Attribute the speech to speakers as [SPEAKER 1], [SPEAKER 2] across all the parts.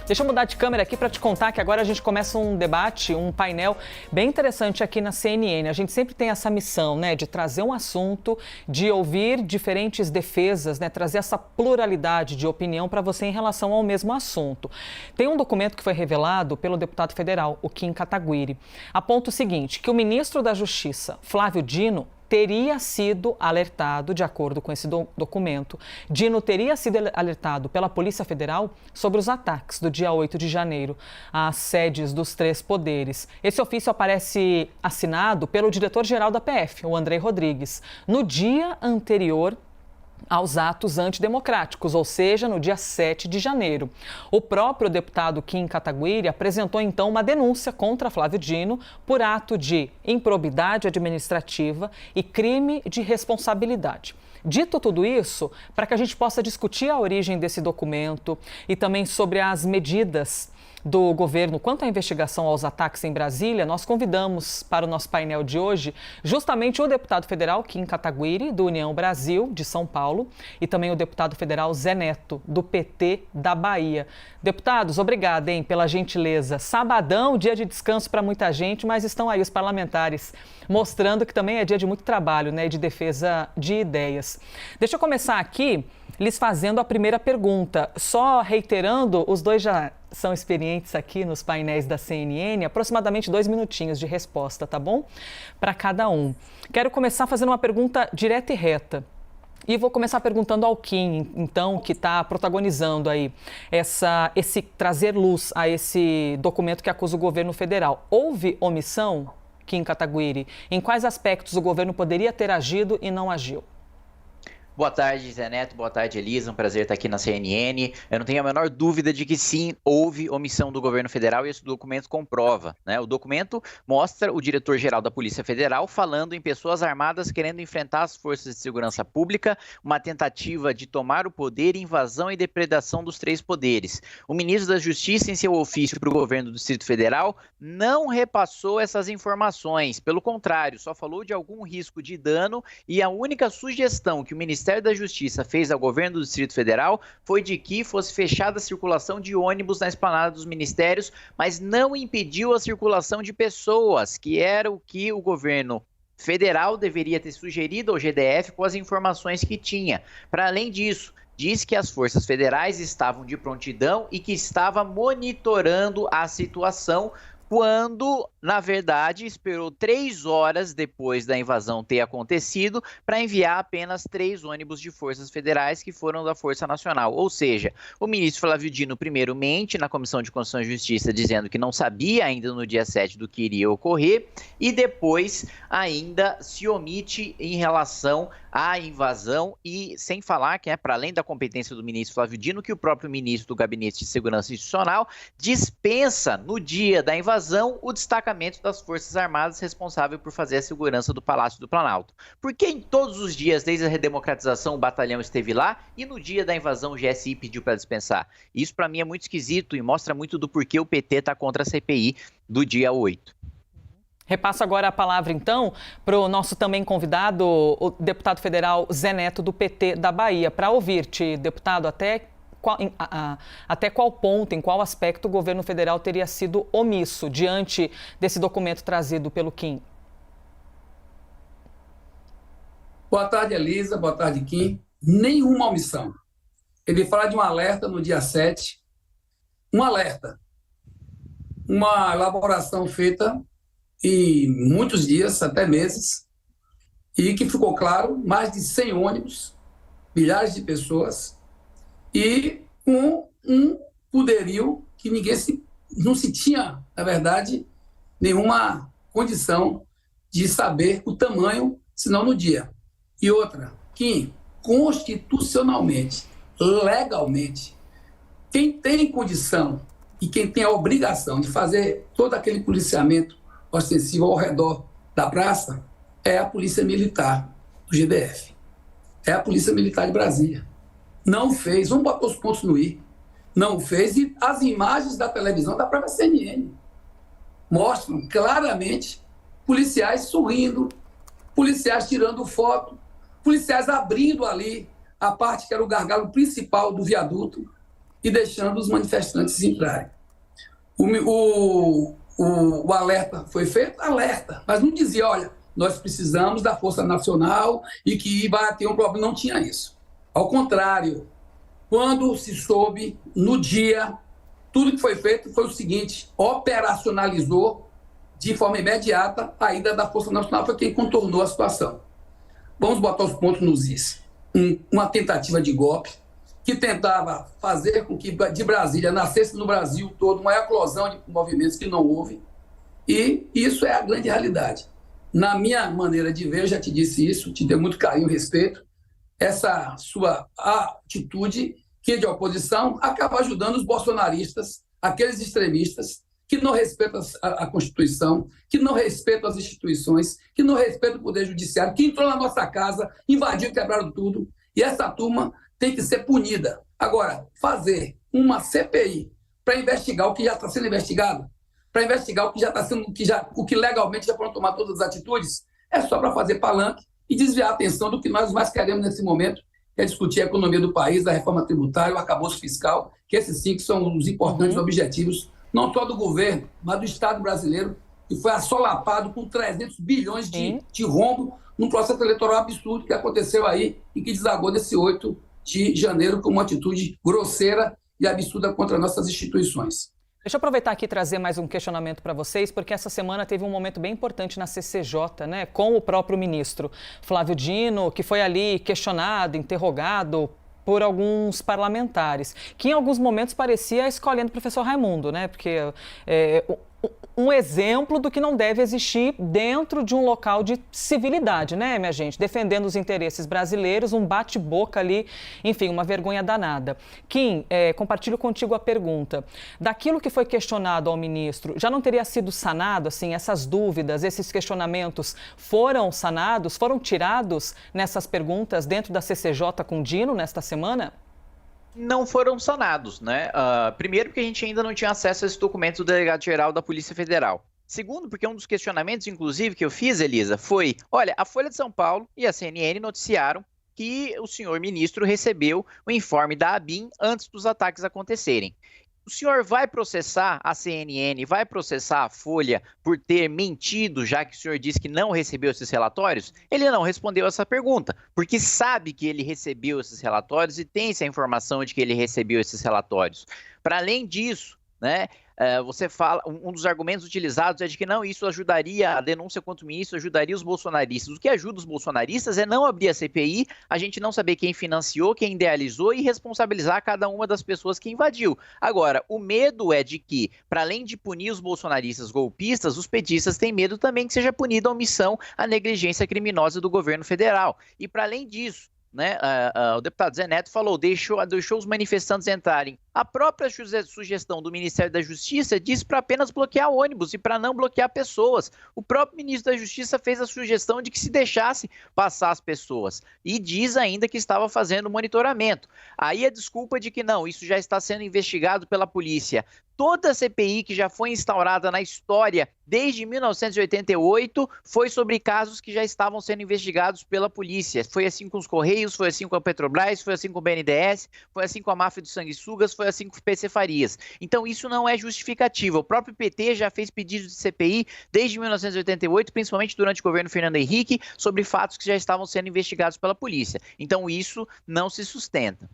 [SPEAKER 1] Deixa eu mudar de câmera aqui para te contar que agora a gente começa um debate, um painel bem interessante aqui na CNN. A gente sempre tem essa missão, né, de trazer um assunto, de ouvir diferentes defesas, né, trazer essa pluralidade de opinião para você em relação ao mesmo assunto. Tem um documento que foi revelado pelo deputado federal, o Kim Kataguiri. Aponta o seguinte, que o ministro da Justiça, Flávio Dino, teria sido alertado, de acordo com esse documento, Dino teria sido alertado pela Polícia Federal sobre os ataques do dia 8 de janeiro às sedes dos três poderes. Esse ofício aparece assinado pelo diretor-geral da PF, o Andrei Rodrigues, no dia anterior aos atos antidemocráticos, ou seja, no dia 7 de janeiro. O próprio deputado Kim Kataguiri apresentou então uma denúncia contra Flávio Dino por ato de improbidade administrativa e crime de responsabilidade. Dito tudo isso, para que a gente possa discutir a origem desse documento e também sobre as medidas do governo quanto à investigação aos ataques em Brasília, nós convidamos para o nosso painel de hoje justamente o deputado federal Kim Kataguiri, do União Brasil, de São Paulo, e também o deputado federal Zé Neto, do PT da Bahia. Deputados, obrigada, pela gentileza. Sabadão, dia de descanso para muita gente, mas estão aí os parlamentares mostrando que também é dia de muito trabalho, né, de defesa de ideias. Deixa eu começar aqui lhes fazendo a primeira pergunta, só reiterando, os dois já são experientes aqui nos painéis da CNN, aproximadamente 2 minutinhos de resposta, tá bom? Para cada um. Quero começar fazendo uma pergunta direta e reta. E vou começar perguntando ao Kim, então, que está protagonizando aí esse trazer luz a esse documento que acusa o governo federal. Houve omissão, Kim Kataguiri? Em quais aspectos o governo poderia ter agido e não agiu?
[SPEAKER 2] Boa tarde, Zé Neto. Boa tarde, Elisa. Um prazer estar aqui na CNN. Eu não tenho a menor dúvida de que sim, houve omissão do governo federal e esse documento comprova, né? O documento mostra o diretor-geral da Polícia Federal falando em pessoas armadas querendo enfrentar as forças de segurança pública, uma tentativa de tomar o poder, invasão e depredação dos três poderes. O ministro da Justiça, em seu ofício para o governo do Distrito Federal, não repassou essas informações. Pelo contrário, só falou de algum risco de dano e a única sugestão que o Ministério da Justiça fez ao governo do Distrito Federal foi de que fosse fechada a circulação de ônibus na esplanada dos ministérios, mas não impediu a circulação de pessoas, que era o que o governo federal deveria ter sugerido ao GDF com as informações que tinha. Para além disso, diz que as forças federais estavam de prontidão e que estava monitorando a situação, quando, na verdade, esperou 3 horas depois da invasão ter acontecido para enviar apenas 3 ônibus de forças federais que foram da Força Nacional. Ou seja, o ministro Flávio Dino primeiro mente na Comissão de Constituição e Justiça dizendo que não sabia ainda no dia 7 do que iria ocorrer e depois ainda se omite em relação à invasão e sem falar que, para além da competência do ministro Flávio Dino, que o próprio ministro do Gabinete de Segurança Institucional dispensa no dia da invasão o destacamento das Forças Armadas responsável por fazer a segurança do Palácio do Planalto. Porque em todos os dias, desde a redemocratização, o batalhão esteve lá e no dia da invasão o GSI pediu para dispensar? Isso para mim é muito esquisito e mostra muito do porquê o PT está contra a CPI do dia 8.
[SPEAKER 1] Repasso agora a palavra, então, para o nosso também convidado, o deputado federal Zé Neto, do PT da Bahia. Para ouvir-te, deputado, até qual ponto, em qual aspecto o governo federal teria sido omisso diante desse documento trazido pelo Kim?
[SPEAKER 3] Boa tarde, Elisa. Boa tarde, Kim. Nenhuma omissão. Ele fala de um alerta no dia 7. Um alerta. Uma elaboração feita em muitos dias, até meses, e que ficou claro, mais de 100 ônibus, milhares de pessoas, e com um poderio que não se tinha, na verdade, nenhuma condição de saber o tamanho, senão no dia. E outra, que constitucionalmente, legalmente, quem tem condição e quem tem a obrigação de fazer todo aquele policiamento ostensivo ao redor da praça é a Polícia Militar do GDF. É a Polícia Militar de Brasília. Não fez, vamos botar os pontos no i. Não fez, e as imagens da televisão da própria CNN mostram claramente policiais sorrindo, policiais tirando foto, policiais abrindo ali a parte que era o gargalo principal do viaduto e deixando os manifestantes entrarem. O alerta foi feito? Alerta, mas não dizia, olha, nós precisamos da Força Nacional e que vai ter um problema. Não tinha isso. Ao contrário, quando se soube, no dia, tudo que foi feito foi o seguinte, operacionalizou de forma imediata a ida da Força Nacional, foi quem contornou a situação. Vamos botar os pontos nos is. Uma tentativa de golpe que tentava fazer com que de Brasília nascesse no Brasil todo uma eclosão de movimentos que não houve, e isso é a grande realidade. Na minha maneira de ver, eu já te disse isso, te dei muito carinho e respeito, essa sua atitude, que é de oposição, acaba ajudando os bolsonaristas, aqueles extremistas que não respeitam a Constituição, que não respeitam as instituições, que não respeitam o Poder Judiciário, que entrou na nossa casa, invadiu, quebraram tudo, e essa turma tem que ser punida. Agora, fazer uma CPI para investigar o que já está sendo investigado, para investigar o que já está sendo, o que legalmente já foram tomar todas as atitudes, é só para fazer palanque e desviar a atenção do que nós mais queremos nesse momento, que é discutir a economia do país, a reforma tributária, o arcabouço fiscal, que esses sim que são os importantes objetivos, não só do governo, mas do Estado brasileiro, que foi assolapado com 300 bilhões de rombo num processo eleitoral absurdo que aconteceu aí e que desagou nesse 8 de janeiro com uma atitude grosseira e absurda contra nossas instituições.
[SPEAKER 1] Deixa eu aproveitar aqui e trazer mais um questionamento para vocês, porque essa semana teve um momento bem importante na CCJ, né, com o próprio ministro Flávio Dino, que foi ali questionado, interrogado por alguns parlamentares, que em alguns momentos parecia a escolinha do professor Raimundo, né, porque um exemplo do que não deve existir dentro de um local de civilidade, né, minha gente? Defendendo os interesses brasileiros, um bate-boca ali, enfim, uma vergonha danada. Kim, compartilho contigo a pergunta. Daquilo que foi questionado ao ministro, já não teria sido sanado, assim, essas dúvidas, esses questionamentos foram sanados, foram tirados nessas perguntas dentro da CCJ com Dino nesta semana?
[SPEAKER 2] Não foram sanados, né? Primeiro, porque a gente ainda não tinha acesso a esse documento do delegado-geral da Polícia Federal. Segundo, porque um dos questionamentos, inclusive, que eu fiz, Elisa, foi, olha, a Folha de São Paulo e a CNN noticiaram que o senhor ministro recebeu o informe da ABIN antes dos ataques acontecerem. O senhor vai processar a CNN, vai processar a Folha por ter mentido, já que o senhor disse que não recebeu esses relatórios? Ele não respondeu essa pergunta, porque sabe que ele recebeu esses relatórios e tem essa informação de que ele recebeu esses relatórios. Para além disso, né, você fala, um dos argumentos utilizados é de que não, isso ajudaria, a denúncia contra o ministro ajudaria os bolsonaristas. O que ajuda os bolsonaristas é não abrir a CPI, a gente não saber quem financiou, quem idealizou e responsabilizar cada uma das pessoas que invadiu. Agora, o medo é de que, para além de punir os bolsonaristas golpistas, os petistas têm medo também que seja punida a omissão, a negligência criminosa do governo federal. E para além disso, né, o deputado Zé Neto falou, deixou os manifestantes entrarem. A própria sugestão do Ministério da Justiça diz para apenas bloquear ônibus e para não bloquear pessoas. O próprio ministro da Justiça fez a sugestão de que se deixasse passar as pessoas e diz ainda que estava fazendo monitoramento. Aí a desculpa de que não, isso já está sendo investigado pela polícia. Toda a CPI que já foi instaurada na história desde 1988 foi sobre casos que já estavam sendo investigados pela polícia. Foi assim com os Correios, foi assim com a Petrobras, foi assim com o BNDES, foi assim com a máfia dos sanguessugas, foi assim com o PC Farias. Então isso não é justificativa. O próprio PT já fez pedidos de CPI desde 1988, principalmente durante o governo Fernando Henrique, sobre fatos que já estavam sendo investigados pela polícia. Então isso não se sustenta.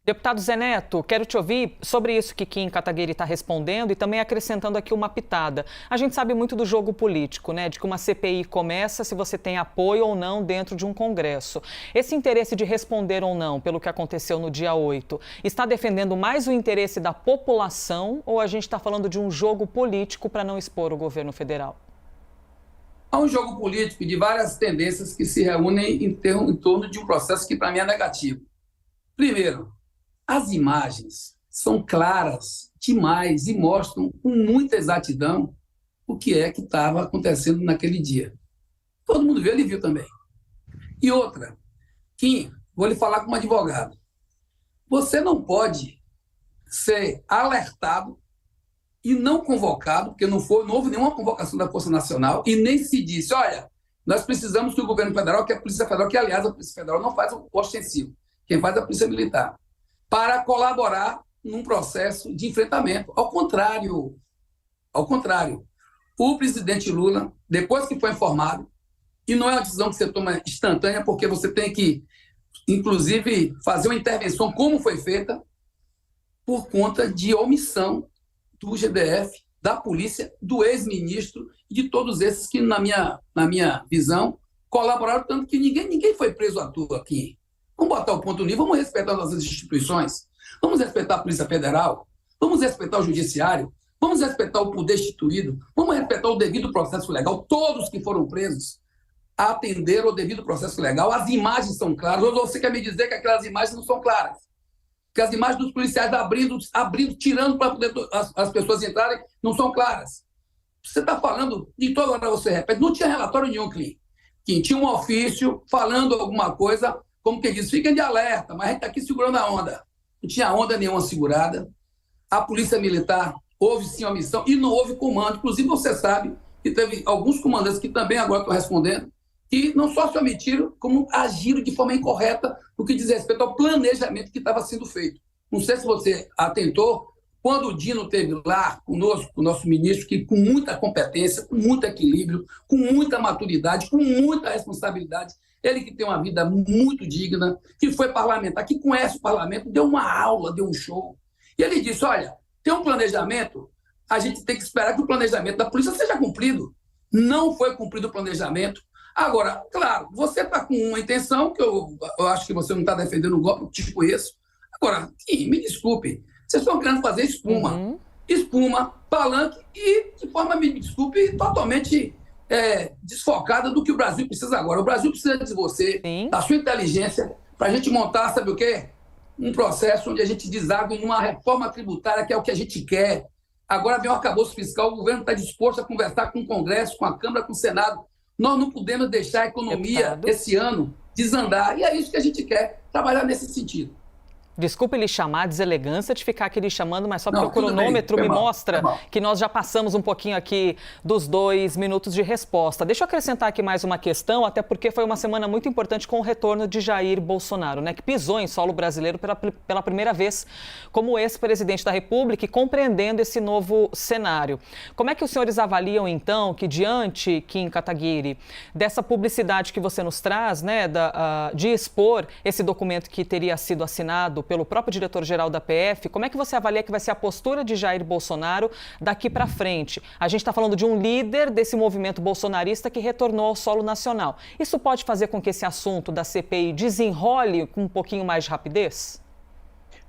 [SPEAKER 1] Deputado Zé Neto, quero te ouvir sobre isso que Kim Kataguiri está respondendo e também acrescentando aqui uma pitada. A gente sabe muito do jogo político, né? De que uma CPI começa se você tem apoio ou não dentro de um Congresso. Esse interesse de responder ou não pelo que aconteceu no dia 8 está defendendo mais o interesse da população ou a gente está falando de um jogo político para não expor o governo federal?
[SPEAKER 3] Há um jogo político de várias tendências que se reúnem em torno de um processo que para mim é negativo. Primeiro, as imagens são claras demais e mostram com muita exatidão o que é que estava acontecendo naquele dia. Todo mundo viu, ele viu também. E outra, Kim, vou lhe falar como advogado. Você não pode ser alertado e não convocado, porque não houve nenhuma convocação da Força Nacional e nem se disse, olha, nós precisamos que o governo federal, que a Polícia Federal, que aliás a Polícia Federal não faz o ostensivo, quem faz é a Polícia Militar, para colaborar num processo de enfrentamento. Ao contrário, o presidente Lula, depois que foi informado, e não é uma decisão que você toma instantânea, porque você tem que, inclusive, fazer uma intervenção como foi feita, por conta de omissão do GDF, da polícia, do ex-ministro e de todos esses que, na minha visão, colaboraram tanto que ninguém foi preso à toa aqui. Vamos botar o ponto nível, vamos respeitar as nossas instituições, vamos respeitar a Polícia Federal, vamos respeitar o Judiciário, vamos respeitar o poder instituído, vamos respeitar o devido processo legal. Todos que foram presos atenderam ao devido processo legal. As imagens são claras. Ou você quer me dizer que aquelas imagens não são claras? Que as imagens dos policiais abrindo, tirando para poder as pessoas entrarem, não são claras. Você está falando, e toda hora você repete, não tinha relatório nenhum, Clim. Que tinha um ofício falando alguma coisa, como que diz, fiquem de alerta, mas a gente está aqui segurando a onda. Não tinha onda nenhuma segurada. A Polícia Militar houve sim omissão e não houve comando. Inclusive, você sabe que teve alguns comandantes que também agora estão respondendo, que não só se omitiram, como agiram de forma incorreta no que diz respeito ao planejamento que estava sendo feito. Não sei se você atentou, quando o Dino esteve lá conosco, o nosso ministro, que com muita competência, com muito equilíbrio, com muita maturidade, com muita responsabilidade, ele que tem uma vida muito digna, que foi parlamentar, que conhece o parlamento, deu uma aula, deu um show. E ele disse, olha, tem um planejamento, a gente tem que esperar que o planejamento da polícia seja cumprido. Não foi cumprido o planejamento. Agora, claro, você está com uma intenção, que eu acho que você não está defendendo um golpe, eu te conheço. Agora, sim, me desculpe, vocês estão querendo fazer espuma. Espuma, palanque e, de forma, me desculpe, totalmente desfocada do que o Brasil precisa agora. O Brasil precisa de você, sim, da sua inteligência, para a gente montar, sabe o quê? Um processo onde a gente deságua em uma reforma tributária, que é o que a gente quer. Agora vem o arcabouço fiscal, o governo está disposto a conversar com o Congresso, com a Câmara, com o Senado. Nós não podemos deixar a economia, esse ano, desandar. E é isso que a gente quer, trabalhar nesse sentido.
[SPEAKER 1] Desculpe lhe chamar, deselegância de ficar aqui lhe chamando, mas só porque o cronômetro me mostra que nós já passamos um pouquinho aqui dos 2 minutos de resposta. Deixa eu acrescentar aqui mais uma questão, até porque foi uma semana muito importante com o retorno de Jair Bolsonaro, né, que pisou em solo brasileiro pela primeira vez como ex-presidente da República e compreendendo esse novo cenário. Como é que os senhores avaliam, então, que diante, Kim Kataguiri, dessa publicidade que você nos traz, né, de expor esse documento que teria sido assinado pelo próprio diretor-geral da PF, como é que você avalia que vai ser a postura de Jair Bolsonaro daqui para frente? A gente está falando de um líder desse movimento bolsonarista que retornou ao solo nacional. Isso pode fazer com que esse assunto da CPI desenrole com um pouquinho mais de rapidez?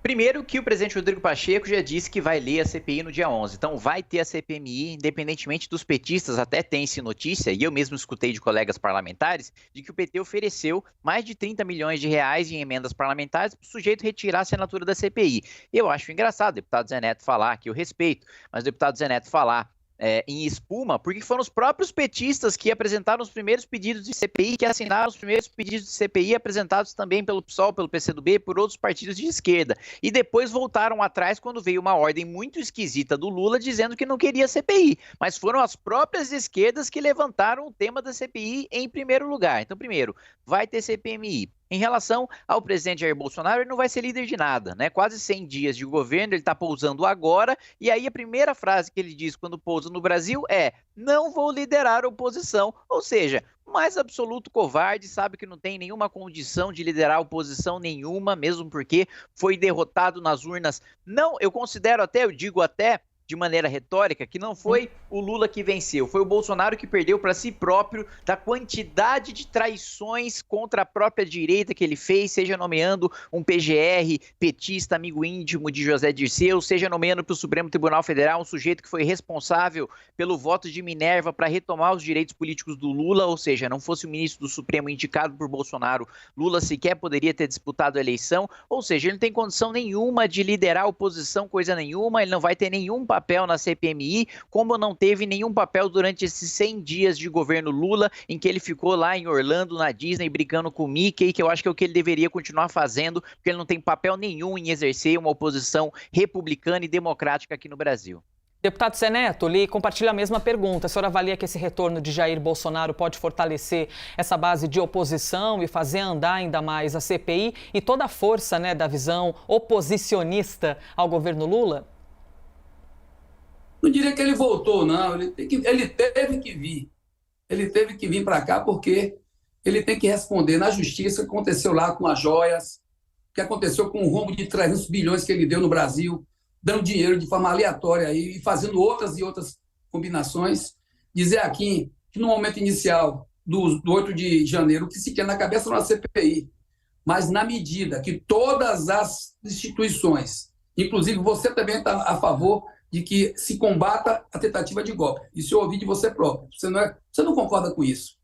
[SPEAKER 2] Primeiro que o presidente Rodrigo Pacheco já disse que vai ler a CPI no dia 11. Então vai ter a CPMI, independentemente dos petistas, até tem-se notícia, e eu mesmo escutei de colegas parlamentares, de que o PT ofereceu mais de 30 milhões de reais em emendas parlamentares para o sujeito retirar a assinatura da CPI. Eu acho engraçado o deputado Zé Neto falar, que eu respeito, mas o deputado Zé Neto falar em espuma, porque foram os próprios petistas que apresentaram os primeiros pedidos de CPI, que assinaram os primeiros pedidos de CPI apresentados também pelo PSOL, pelo PCdoB, por outros partidos de esquerda. E depois voltaram atrás quando veio uma ordem muito esquisita do Lula dizendo que não queria CPI. Mas foram as próprias esquerdas que levantaram o tema da CPI em primeiro lugar. Então, primeiro, vai ter CPMI. Em relação ao presidente Jair Bolsonaro, ele não vai ser líder de nada, né? Quase 100 dias de governo, ele está pousando agora, e aí a primeira frase que ele diz quando pousa no Brasil é: não vou liderar a oposição. Ou seja, o mais absoluto covarde, sabe que não tem nenhuma condição de liderar a oposição nenhuma, mesmo porque foi derrotado nas urnas. Não, eu considero até, eu digo até, de maneira retórica, que não foi o Lula que venceu, foi o Bolsonaro que perdeu para si próprio da quantidade de traições contra a própria direita que ele fez, seja nomeando um PGR petista, amigo íntimo de José Dirceu, seja nomeando para o Supremo Tribunal Federal um sujeito que foi responsável pelo voto de Minerva para retomar os direitos políticos do Lula, ou seja, não fosse o ministro do Supremo indicado por Bolsonaro, Lula sequer poderia ter disputado a eleição, ou seja, ele não tem condição nenhuma de liderar a oposição, coisa nenhuma, ele não vai ter nenhum papel na CPMI, como não teve nenhum papel durante esses 100 dias de governo Lula, em que ele ficou lá em Orlando, na Disney, brincando com o Mickey, que eu acho que é o que ele deveria continuar fazendo, porque ele não tem papel nenhum em exercer uma oposição republicana e democrática aqui no Brasil.
[SPEAKER 1] Deputado Zé Neto, lhe compartilha a mesma pergunta. A senhora avalia que esse retorno de Jair Bolsonaro pode fortalecer essa base de oposição e fazer andar ainda mais a CPI e toda a força, né, da visão oposicionista ao governo Lula?
[SPEAKER 3] Não diria que ele voltou, não. Ele teve que vir. Ele teve que vir para cá porque ele tem que responder na justiça o que aconteceu lá com as joias, o que aconteceu com o rombo de 300 bilhões que ele deu no Brasil, dando dinheiro de forma aleatória aí, e fazendo outras e outras combinações. Dizer aqui que no momento inicial do 8 de janeiro, o que se tinha na cabeça era uma CPI, mas na medida que todas as instituições, inclusive você também está a favor de que se combata a tentativa de golpe. Isso eu ouvi de você próprio. Você não concorda com isso.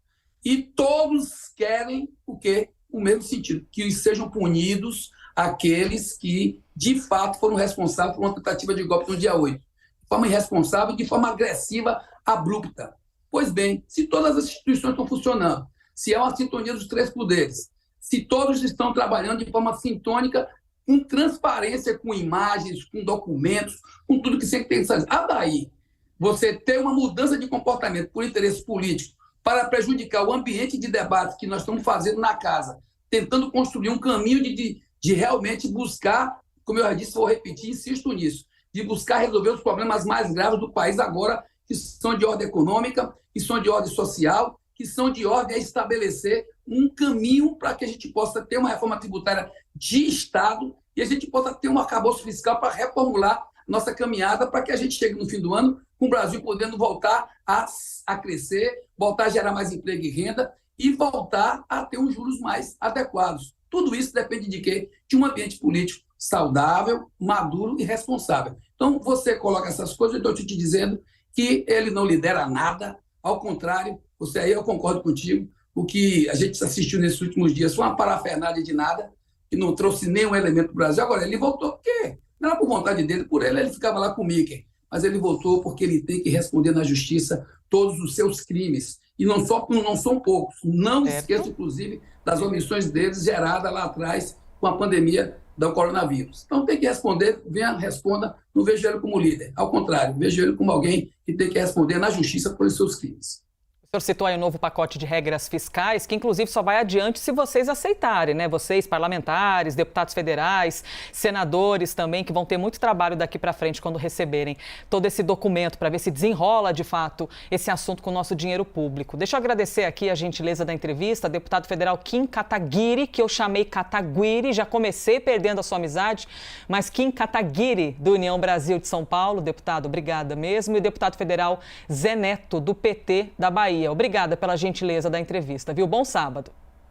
[SPEAKER 3] E todos querem o quê? O mesmo sentido, que sejam punidos aqueles que, de fato, foram responsáveis por uma tentativa de golpe no dia 8. De forma irresponsável, de forma agressiva, abrupta. Pois bem, se todas as instituições estão funcionando, se é uma sintonia dos três poderes, se todos estão trabalhando de forma sintônica, com transparência, com imagens, com documentos, com tudo que você tem que fazer. Daí, você ter uma mudança de comportamento por interesse político para prejudicar o ambiente de debate que nós estamos fazendo na casa, tentando construir um caminho de realmente buscar, como eu já disse, vou repetir, insisto nisso, de buscar resolver os problemas mais graves do país agora, que são de ordem econômica, que são de ordem social, que são de ordem a estabelecer um caminho para que a gente possa ter uma reforma tributária de Estado e a gente possa ter um arcabouço fiscal para reformular nossa caminhada para que a gente chegue no fim do ano com o Brasil podendo voltar a crescer, voltar a gerar mais emprego e renda e voltar a ter uns juros mais adequados. Tudo isso depende de quê? De um ambiente político saudável, maduro e responsável. Então, você coloca essas coisas, eu estou te dizendo que ele não lidera nada, ao contrário, aí eu concordo contigo, o que a gente assistiu nesses últimos dias foi uma parafernália de nada, que não trouxe nenhum elemento para o Brasil. Agora, ele voltou porque não era por vontade dele, por ele ficava lá com o Mickey, mas ele voltou porque ele tem que responder na justiça todos os seus crimes. E não são poucos. Não esqueça, inclusive, das omissões deles geradas lá atrás com a pandemia do coronavírus. Então, tem que responder, venha, responda. Não vejo ele como líder. Ao contrário, vejo ele como alguém que tem que responder na justiça pelos seus crimes.
[SPEAKER 1] O senhor citou aí o novo pacote de regras fiscais, que inclusive só vai adiante se vocês aceitarem, né? Vocês, parlamentares, deputados federais, senadores também, que vão ter muito trabalho daqui para frente quando receberem todo esse documento para ver se desenrola de fato esse assunto com o nosso dinheiro público. Deixa eu agradecer aqui a gentileza da entrevista, deputado federal Kim Kataguiri, que eu chamei Kataguiri, já comecei perdendo a sua amizade, mas Kim Kataguiri, do União Brasil de São Paulo, deputado, obrigada mesmo, e o deputado federal Zé Neto, do PT da Bahia. Obrigada pela gentileza da entrevista, viu? Bom sábado.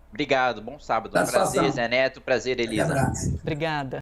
[SPEAKER 2] Obrigado, bom sábado. Um prazer, Zé Neto. Prazer, Elisa.
[SPEAKER 1] Obrigada.